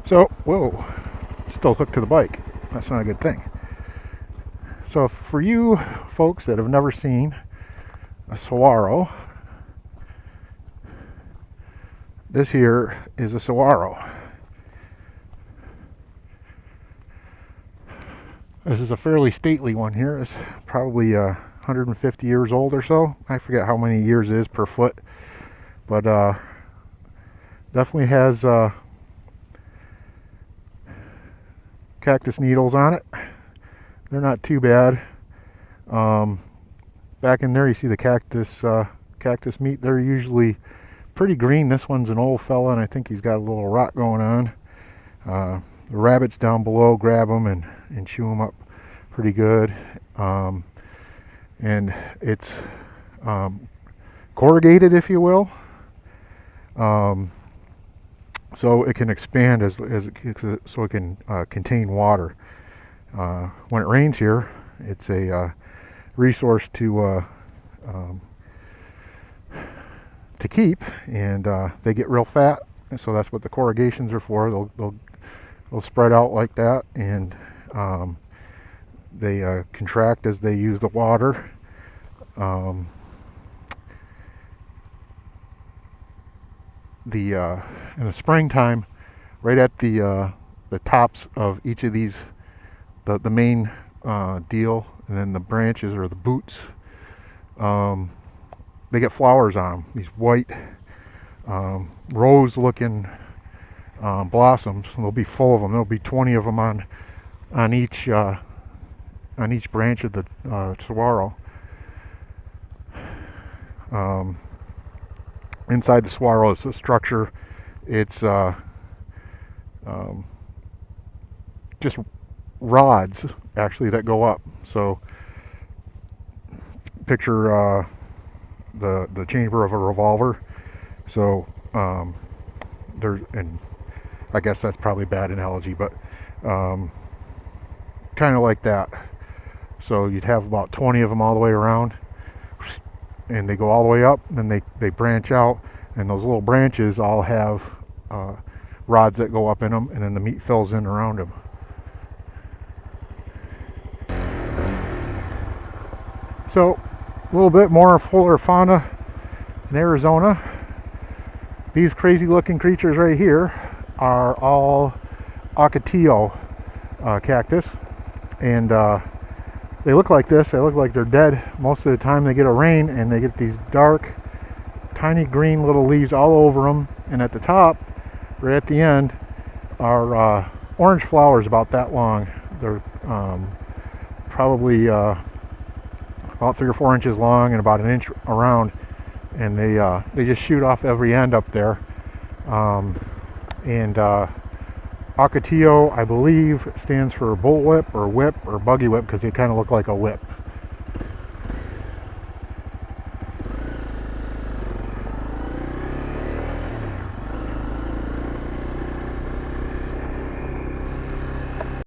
So, whoa, still hooked to the bike. That's not a good thing. So for you folks that have never seen a saguaro, this here is a saguaro. This is a fairly stately one here. It's probably 150 years old or so. I forget how many years it is per foot, but definitely has cactus needles on it. They're not too bad. Back in there you see the cactus meat. They're usually pretty green. This one's an old fella, and I think he's got a little rot going on. The rabbits down below grab them and chew them up pretty good. And it's corrugated, if you will. So it can expand so it can contain water. When it rains here, it's a resource to keep, and they get real fat, and so that's what the corrugations are for. They'll spread out like that, and they contract as they use the water. In the springtime, right at the tops of each of these, the main deal, and then the branches or the boots, they get flowers on them. These white rose-looking blossoms. There'll be full of them. There'll be 20 of them on each branch of the saguaro. Inside the saguaro is a structure. It's just rods actually that go up. So picture the chamber of a revolver. So and I guess that's probably a bad analogy, but kind of like that. So you'd have about 20 of them all the way around, and they go all the way up, and then they branch out, and those little branches all have rods that go up in them, and then the meat fills in around them. So a little bit more fuller fauna in Arizona. These crazy looking creatures right here are all Ocotillo cactus, and they look like this. They look like they're dead most of the time. They get a rain and they get these dark, tiny green little leaves all over them, and at the top, right at the end, are orange flowers about that long. They're probably about 3 or 4 inches long and about an inch around, and they just shoot off every end up there. And Ocotillo, I believe, stands for bullwhip or whip or buggy whip, because they kind of look like a whip.